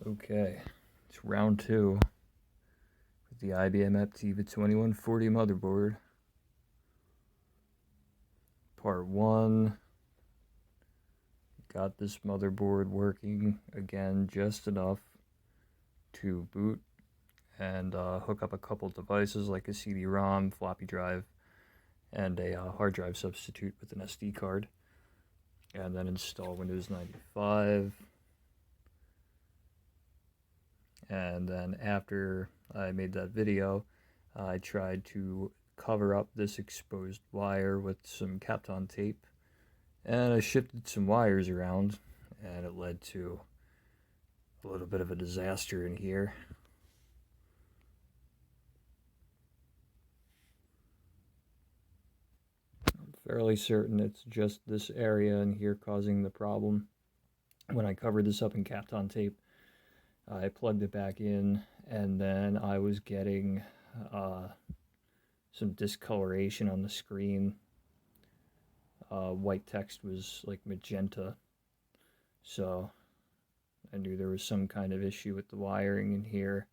Okay, it's round 2 with the IBM Aptiva 2140 motherboard. Part 1, got this motherboard working again just enough to boot and hook up a couple devices like a CD-ROM, floppy drive, and a hard drive substitute with an SD card, and then install Windows 95. And then after I made that video, I tried to cover up this exposed wire with some Kapton tape, and I shifted some wires around, and it led to a little bit of a disaster in here. I'm fairly certain it's just this area in here causing the problem. When I covered this up in Kapton tape, I plugged it back in, and then I was getting some discoloration on the screen. White text was like magenta, so I knew there was some kind of issue with the wiring in here.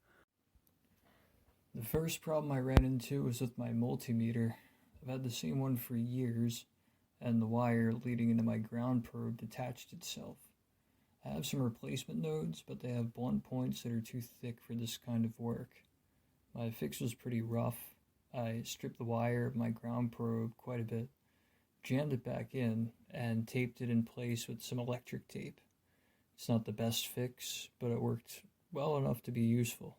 The first problem I ran into was with my multimeter. I've had the same one for years, and the wire leading into my ground probe detached itself. I have some replacement nodes, but they have blunt points that are too thick for this kind of work. My fix was pretty rough. I stripped the wire of my ground probe quite a bit, jammed it back in, and taped it in place with some electric tape. It's not the best fix, but it worked well enough to be useful.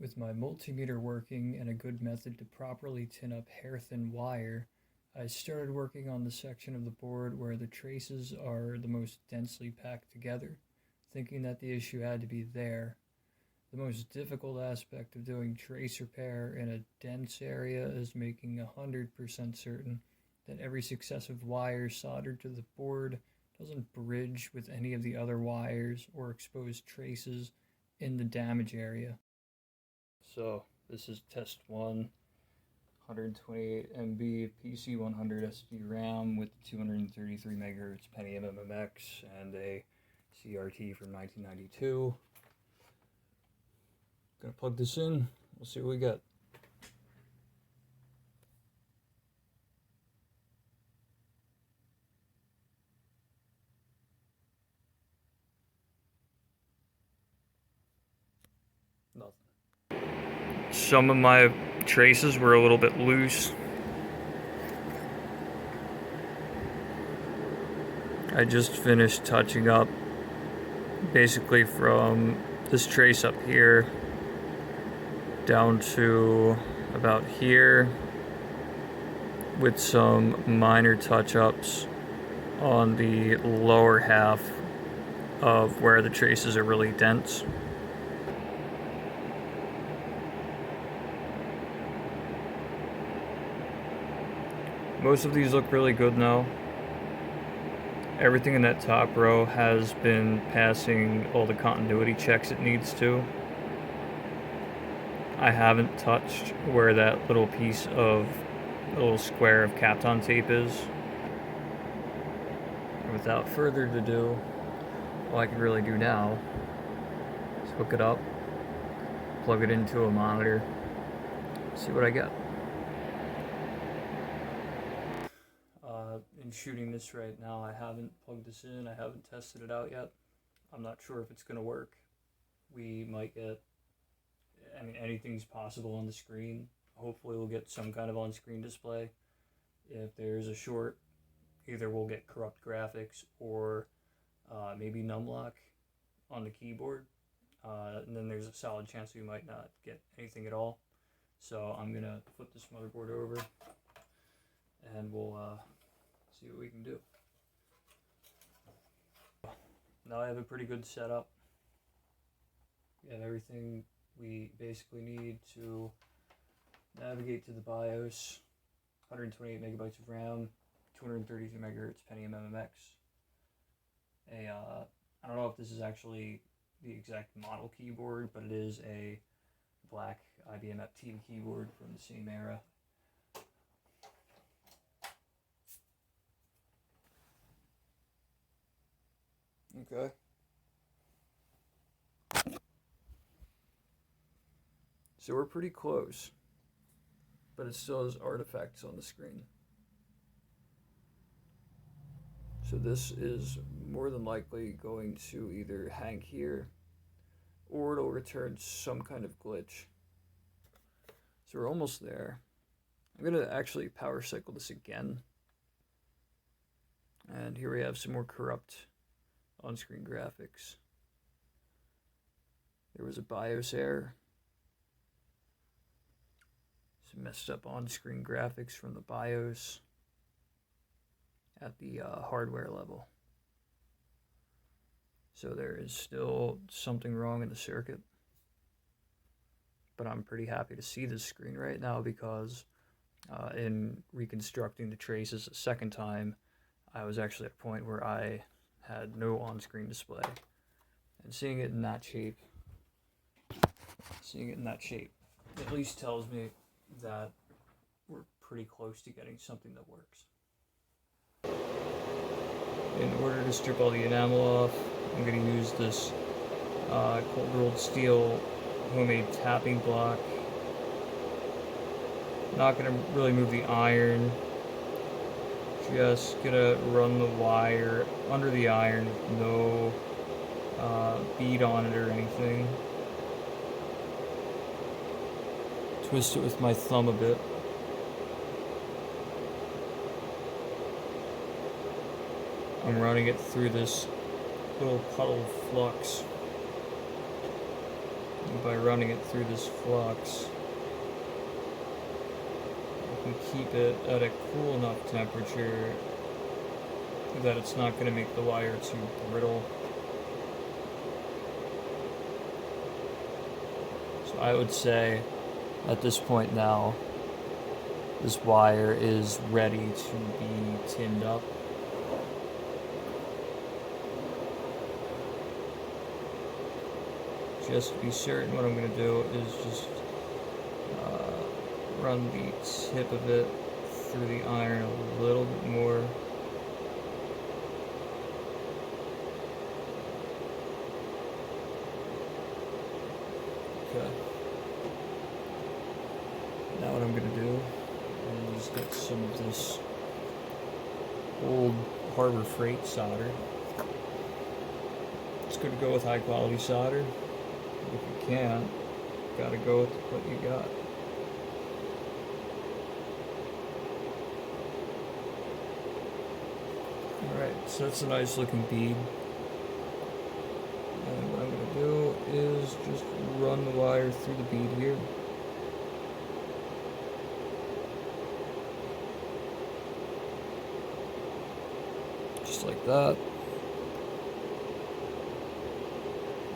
With my multimeter working and a good method to properly tin up hair-thin wire, I started working on the section of the board where the traces are the most densely packed together, thinking that the issue had to be there. The most difficult aspect of doing trace repair in a dense area is making 100% certain that every successive wire soldered to the board doesn't bridge with any of the other wires or expose traces in the damage area. So this is test 1. 128 MB PC100 SD RAM with 233 MHz Pentium MMX and a CRT from 1992. Gonna plug this in. We'll see what we get. Nothing. Some of my traces were a little bit loose. I just finished touching up basically from this trace up here down to about here with some minor touch-ups on the lower half of where the traces are really dense. Most of these look really good now. Everything in that top row has been passing all the continuity checks it needs to. I haven't touched where that little piece of little square of Kapton tape is. And without further ado, all I can really do now is hook it up, plug it into a monitor, see what I get. In shooting this right now, I haven't plugged this in, I haven't tested it out yet. I'm not sure if it's going to work. We might get, anything's possible on the screen. Hopefully we'll get some kind of on-screen display. If there's a short, either we'll get corrupt graphics or maybe numlock on the keyboard. And then there's a solid chance we might not get anything at all. So I'm going to flip this motherboard over and we'll see what we can do. Now I have a pretty good setup. We have everything we basically need to navigate to the BIOS. 128 megabytes of RAM, 233 megahertz Pentium MMX. I don't know if this is actually the exact model keyboard, but it is a black IBM Aptiva keyboard from the same era. Okay. So we're pretty close, but it still has artifacts on the screen. So this is more than likely going to either hang here or it'll return some kind of glitch. So we're almost there. I'm going to actually power cycle this again. And here we have some more corrupt on-screen graphics. There was a BIOS error. Some messed up on-screen graphics from the BIOS at the hardware level. So there is still something wrong in the circuit. But I'm pretty happy to see this screen right now because in reconstructing the traces a second time, I was actually at a point where I had no on-screen display. And seeing it in that shape at least tells me that we're pretty close to getting something that works. In order to strip all the enamel off, I'm going to use this cold rolled steel homemade tapping block. Not going to really move the iron. Just going to run the wire under the iron with no bead on it or anything. Twist it with my thumb a bit. I'm running it through this little puddle of flux. And by running it through this flux, I can keep it at a cool enough temperature that it's not going to make the wire too brittle. So I would say at this point now, this wire is ready to be tinned up. Just to be certain, what I'm going to do is just run the tip of it through the iron a little bit more. Okay. Now what I'm going to do is get some of this old Harbor Freight solder. It's going to go with high quality solder. If you can't, gotta go with what you got. Alright, so that's a nice looking bead. And what I'm gonna do is just run the wire through the bead here. Just like that.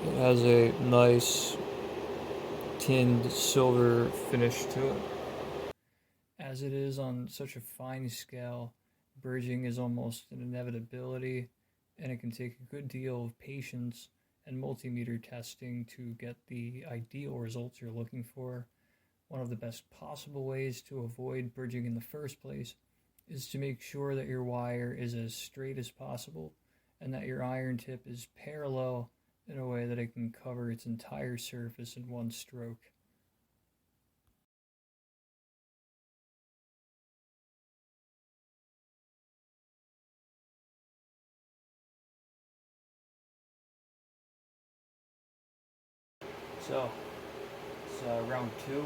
It has a nice tinned silver finish to it. As it is on such a fine scale, bridging is almost an inevitability, and it can take a good deal of patience and multimeter testing to get the ideal results you're looking for. One of the best possible ways to avoid bridging in the first place is to make sure that your wire is as straight as possible and that your iron tip is parallel in a way that it can cover its entire surface in one stroke. So, it's round 2.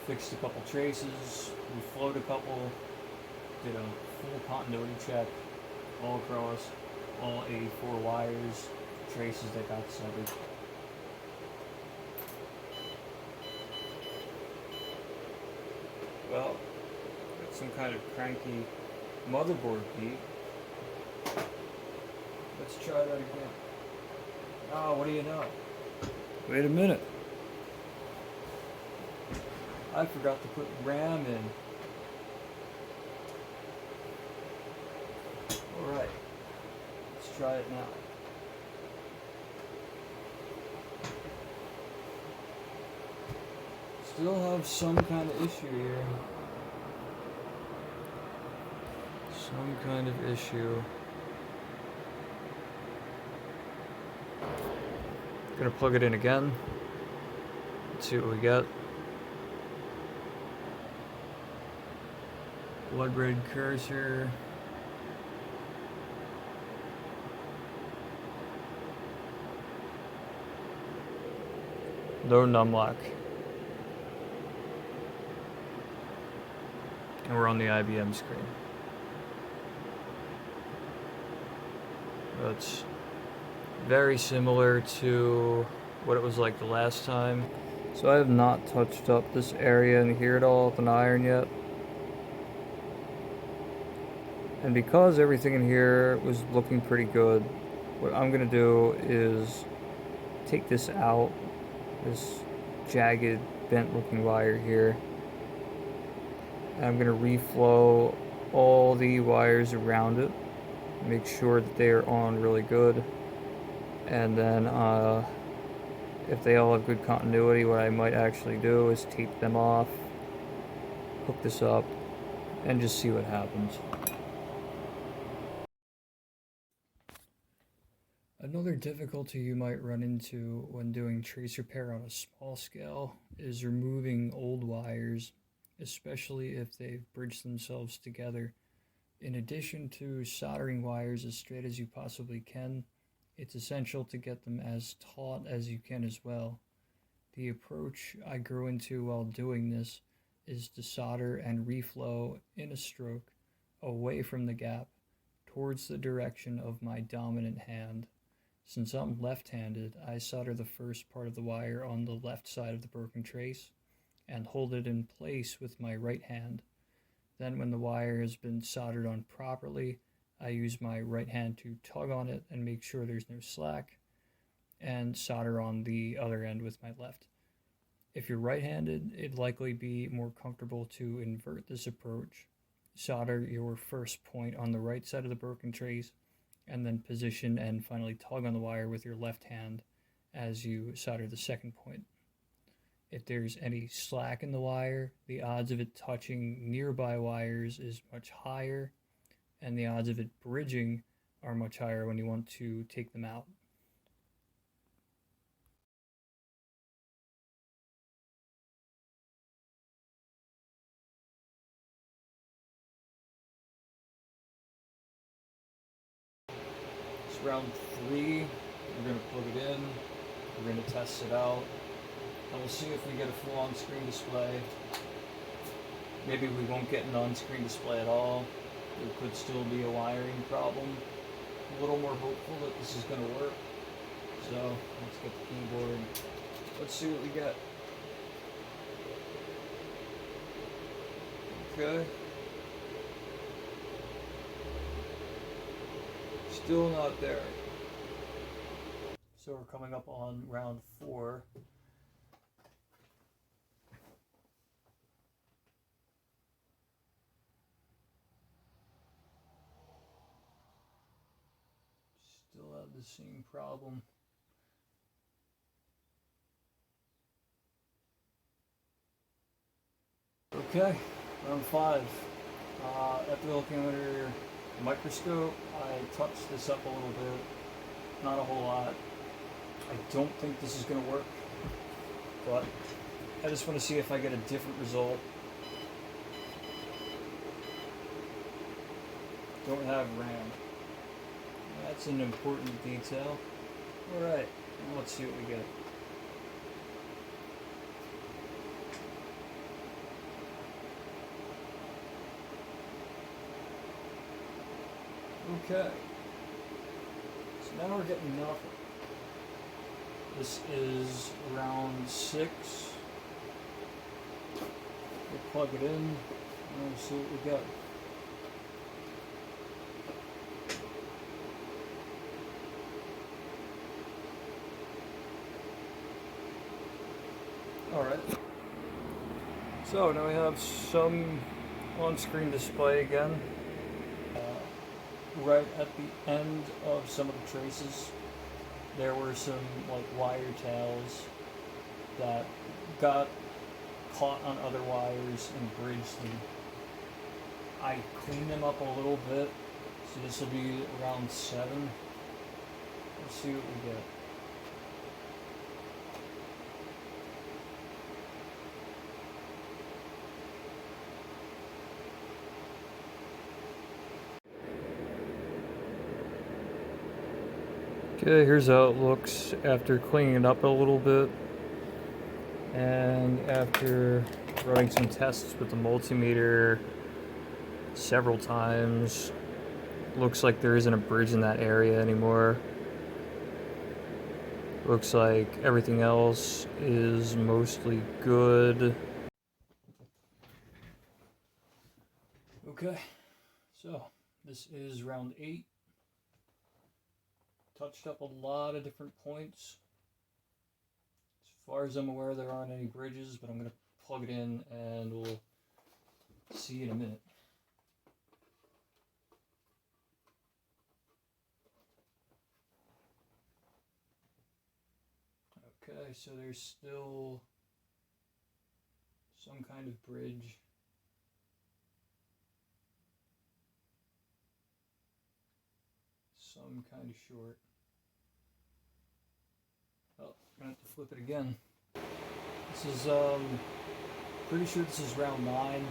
Fixed a couple traces, reflowed a couple, did a full continuity check all across all 84 wires. Traces that got severed. Well, got some kind of cranky motherboard beat. Let's try that again. Oh, what do you know? Wait a minute. I forgot to put RAM in. Alright, let's try it now. Still have some kind of issue here. Some kind of issue. Gonna plug it in again. Let's see what we got. Blood red cursor. No numlock. And we're on the IBM screen. That's very similar to what it was like the last time. So I have not touched up this area in here at all with an iron yet. And because everything in here was looking pretty good, what I'm gonna do is take this out, this jagged, bent looking wire here. And I'm gonna reflow all the wires around it, make sure that they are on really good. And then if they all have good continuity, what I might actually do is tape them off, hook this up, and just see what happens. Another difficulty you might run into when doing trace repair on a small scale is removing old wires, especially if they've bridged themselves together. In addition to soldering wires as straight as you possibly can, it's essential to get them as taut as you can as well. The approach I grew into while doing this is to solder and reflow in a stroke away from the gap towards the direction of my dominant hand. Since I'm left-handed, I solder the first part of the wire on the left side of the broken trace and hold it in place with my right hand. Then when the wire has been soldered on properly, I use my right hand to tug on it and make sure there's no slack, and solder on the other end with my left. If you're right-handed, it'd likely be more comfortable to invert this approach. Solder your first point on the right side of the broken trace, and then position and finally tug on the wire with your left hand as you solder the second point. If there's any slack in the wire, the odds of it touching nearby wires is much higher, and the odds of it bridging are much higher when you want to take them out. It's round 3. We're going to plug it in. We're going to test it out. And we'll see if we get a full on-screen display. Maybe we won't get an on-screen display at all. There could still be a wiring problem. A little more hopeful that this is going to work. So let's get the keyboard. Let's see what we get. Okay. Still not there. So we're coming up on round 4. Still have the same problem. Okay, round 5. After looking under the microscope, I touched this up a little bit. Not a whole lot. I don't think this is going to work, but I just want to see if I get a different result. Don't have RAM. That's an important detail. Alright, let's see what we get. Okay. So now we're getting nothing. This is round 6. We'll plug it in and we'll see what we got. Alright. So now we have some on-screen display again. Right at the end of some of the traces, there were some like wire tails that got caught on other wires and bridged them. I cleaned them up a little bit, so this will be around 7. Let's see what we get. Okay, here's how it looks after cleaning it up a little bit and after running some tests with the multimeter several times. Looks like there isn't a bridge in that area anymore. Looks like everything else is mostly good. Okay, so this is round 8. Touched up a lot of different points. As far as I'm aware, there aren't any bridges, but I'm going to plug it in and we'll see in a minute. Okay, so there's still some kind of bridge. Some kind of short. Oh, I'm gonna have to flip it again. This is, pretty sure this is round 9.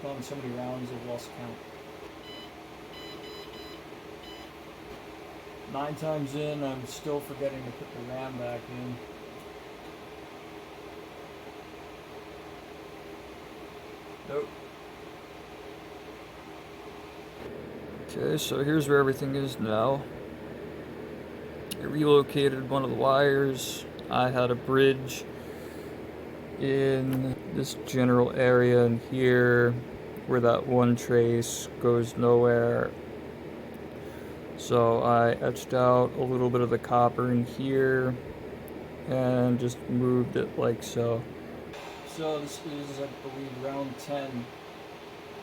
Gone so many rounds, I've lost count. 9 times in, I'm still forgetting to put the RAM back in. Nope. Okay, so here's where everything is now. I relocated one of the wires. I had a bridge in this general area in here where that one trace goes nowhere. So I etched out a little bit of the copper in here and just moved it like so. So this is, I believe, round 10. I'm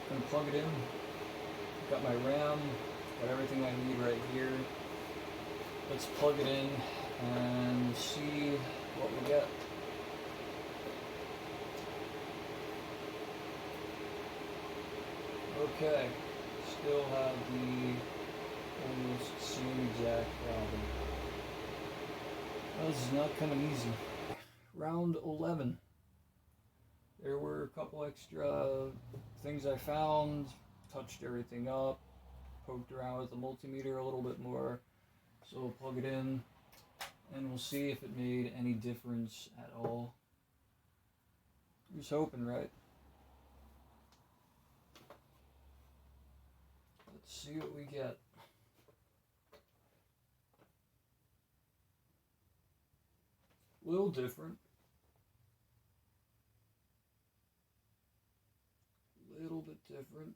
gonna plug it in. Got my RAM, got everything I need right here. Let's plug it in and see what we get. Okay, still have the almost same exact problem. This is not coming easy. Round 11. There were a couple extra things I found, touched everything up, poked around with the multimeter a little bit more. So we'll plug it in and we'll see if it made any difference at all. Just hoping, right? Let's see what we get. A little different. A little bit different,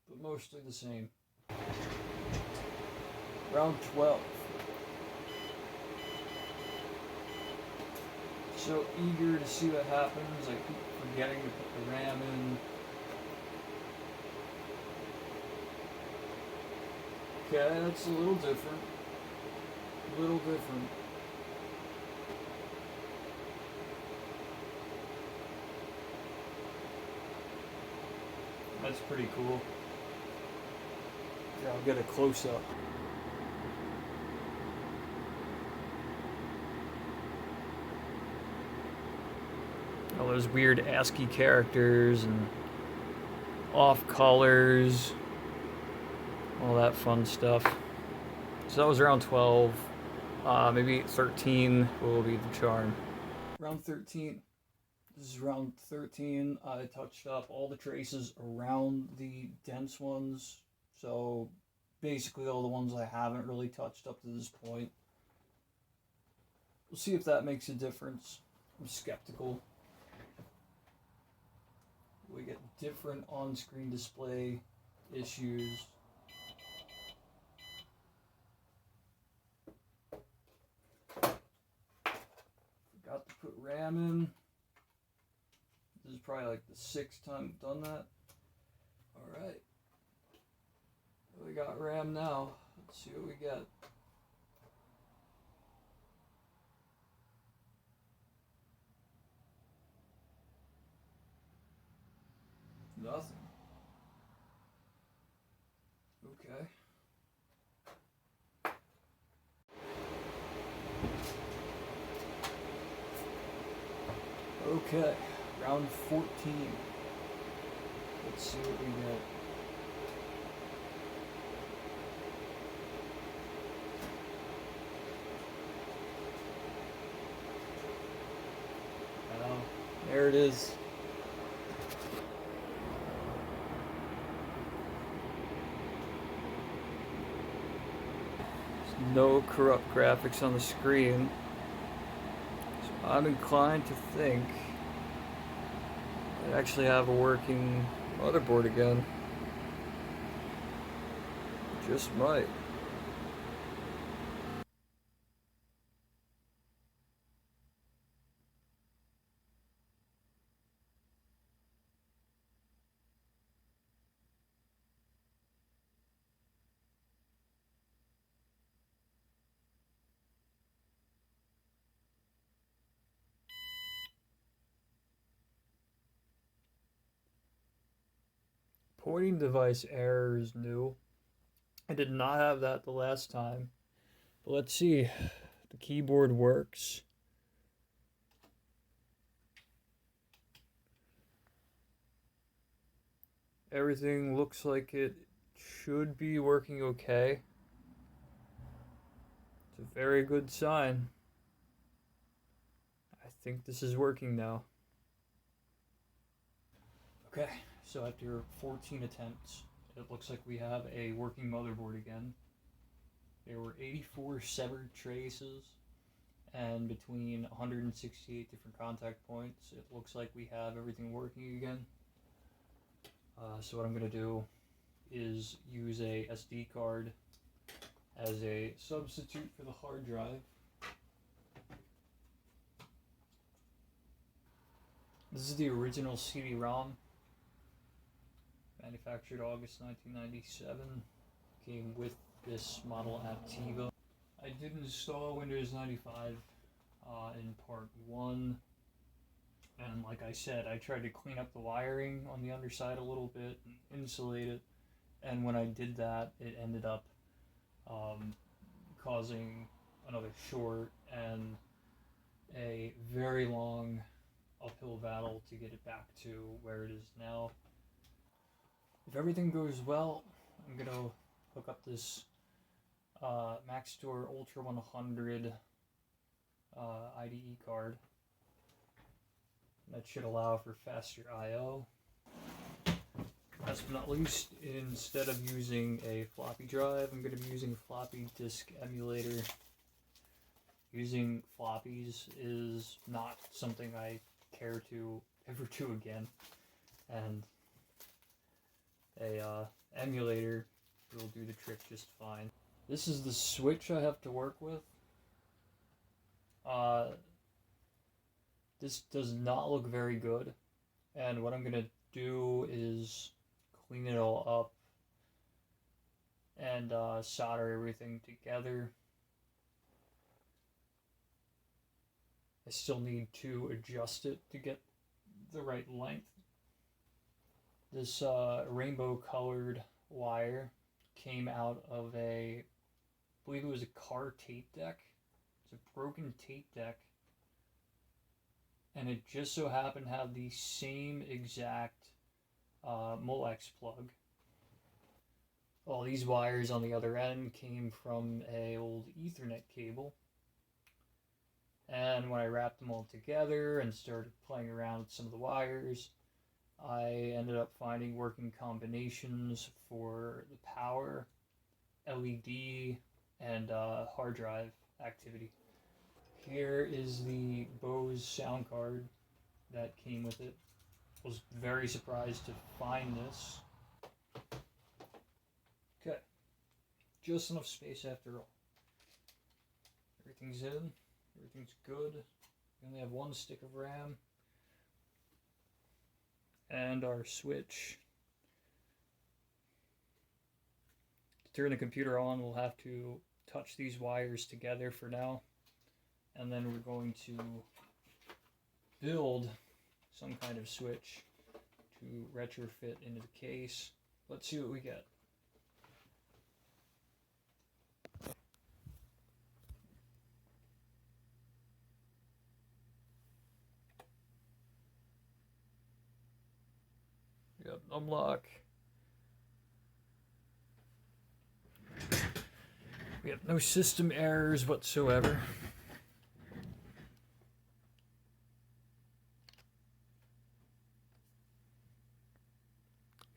but mostly the same. Round 12. So eager to see what happens. I keep forgetting to put the RAM in. Okay, that's a little different. A little different. That's pretty cool. Yeah, I'll get a close-up. All those weird ASCII characters and off colors, all that fun stuff. So that was round 12. Maybe 13 will be the charm. Round 13. This is round 13. I touched up all the traces around the dense ones. So basically all the ones I haven't really touched up to this point. We'll see if that makes a difference. I'm skeptical. We get different on-screen display issues. Forgot to put RAM in. This is probably like the 6th time I've done that. Alright. We got RAM now. Let's see what we get. Nothing. Okay. Okay, round 14. Let's see what we get. there it is. There's no corrupt graphics on the screen. So I'm inclined to think I actually have a working motherboard again. Just might. Pointing device error is new. I did not have that the last time. But let's see. The keyboard works. Everything looks like it should be working okay. It's a very good sign. I think this is working now. Okay, so after 14 attempts, it looks like we have a working motherboard again. There were 84 severed traces, and between 168 different contact points, it looks like we have everything working again. So what I'm going to do is use a SD card as a substitute for the hard drive. This is the original CD-ROM, manufactured August 1997, came with this model Aptiva. I did install Windows 95 in part 1, and like I said, I tried to clean up the wiring on the underside a little bit and insulate it, and when I did that, it ended up causing another short and a very long uphill battle to get it back to where it is now. If everything goes well, I'm going to hook up this Maxtor Ultra 100 IDE card. That should allow for faster I/O. Last but not least, instead of using a floppy drive, I'm going to be using a floppy disk emulator. Using floppies is not something I care to ever do again, and a emulator will do the trick just fine. This is the switch I have to work with. This does not look very good, and what I'm going to do is clean it all up and solder everything together. I still need to adjust it to get the right length. This rainbow colored wire came out of I believe it was a car tape deck. It's a broken tape deck, and it just so happened to have the same exact Molex plug. All these wires on the other end came from an old Ethernet cable. And when I wrapped them all together and started playing around with some of the wires, I ended up finding working combinations for the power, LED, and hard drive activity. Here is the Bose sound card that came with it. I was very surprised to find this. Okay, just enough space after all. Everything's in. Everything's good. We only have one stick of RAM. And our switch. To turn the computer on, we'll have to touch these wires together for now. And then we're going to build some kind of switch to retrofit into the case. Let's see what we get. Yep, unlock. We have no system errors whatsoever.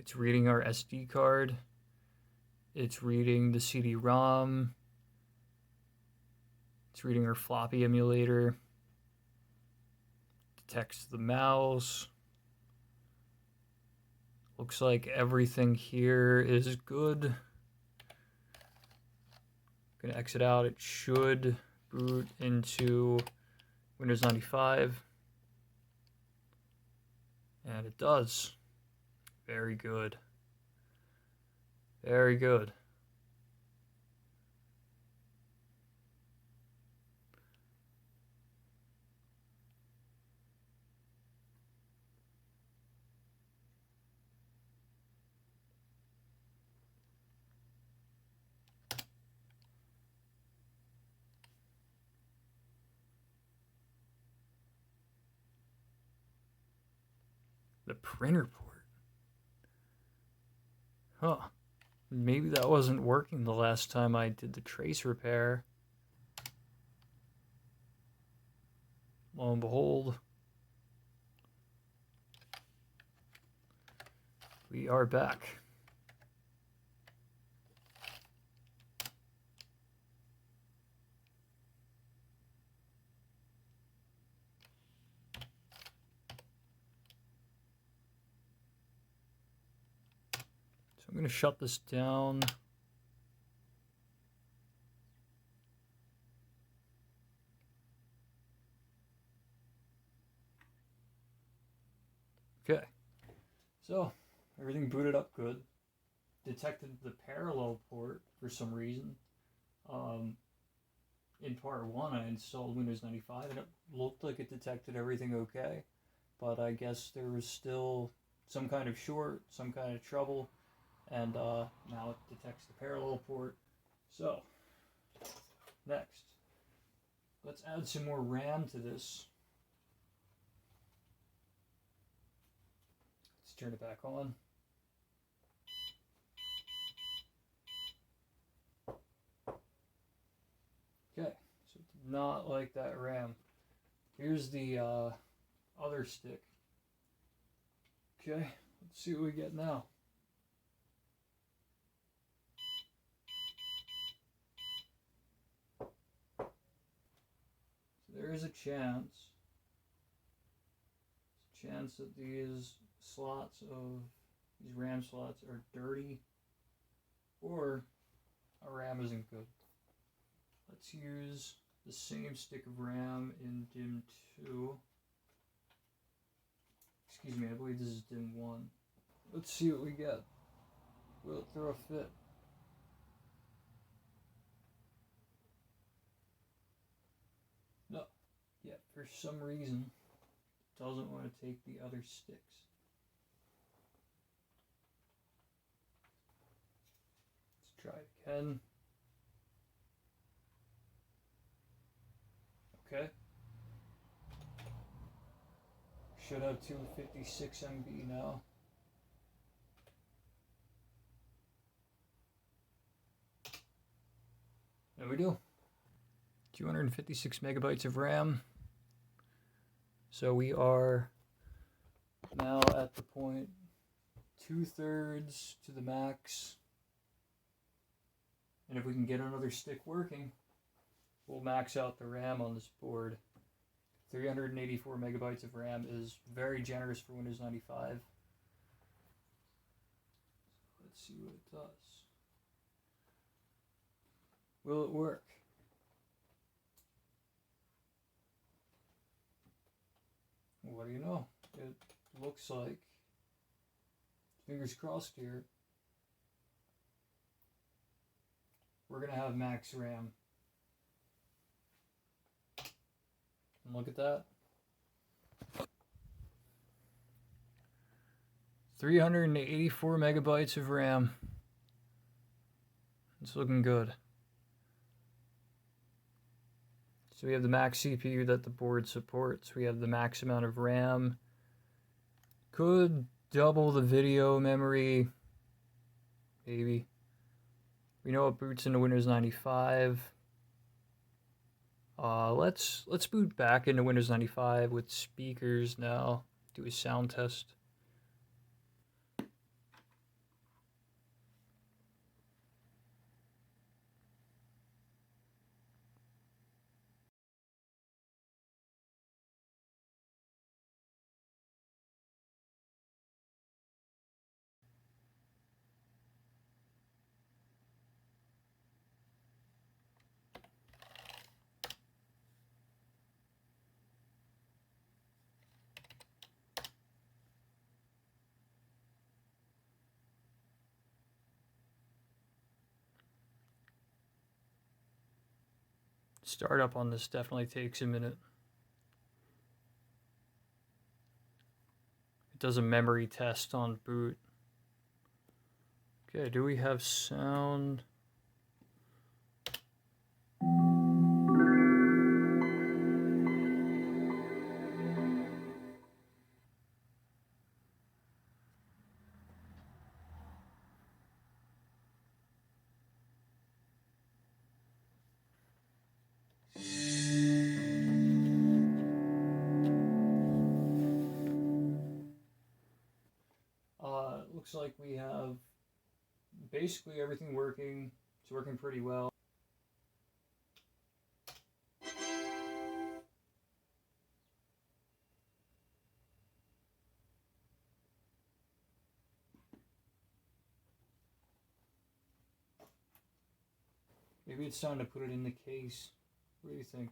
It's reading our SD card. It's reading the CD-ROM. It's reading our floppy emulator. Detects the mouse. Looks like everything here is good. Gonna exit out. It should boot into Windows 95. And it does. Very good. Very good. The printer port. Huh. Maybe that wasn't working the last time I did the trace repair. Lo and behold, we are back. So I'm going to shut this down. Okay, so everything booted up good. Detected the parallel port for some reason. In part 1 I installed Windows 95 and it looked like it detected everything okay, but I guess there was still some kind of short, some kind of trouble, and now it detects the parallel port. So, next, let's add some more RAM to this. Let's turn it back on. Okay, so it did not like that RAM. Here's the other stick. Okay, let's see what we get now. So there is a chance that these RAM slots are dirty, or our RAM isn't good. Let's use the same stick of RAM in DIMM 2. Excuse me, I believe this is DIMM 1. Let's see what we get. Will it throw a fit? No. Yeah, for some reason, it doesn't want to take the other sticks. Let's try it again. Okay. Should have 256 MB now. There we do. 256 megabytes of RAM. So we are now at the point 2/3 to the max. And if we can get another stick working, we'll max out the RAM on this board. 384 megabytes of RAM is very generous for Windows 95. Let's see what it does. Will it work? What do you know? It looks like, fingers crossed here, we're going to have max RAM. And look at that. 384 megabytes of RAM. It's looking good. So we have the max CPU that the board supports. We have the max amount of RAM. Could double the video memory. Maybe. We know it boots into Windows 95. Let's boot back into Windows 95 with speakers now. Do a sound test. Startup on this definitely takes a minute. It does a memory test on boot. Okay, do we have sound? Looks like we have basically everything working. It's working pretty well. Maybe it's time to put it in the case. What do you think?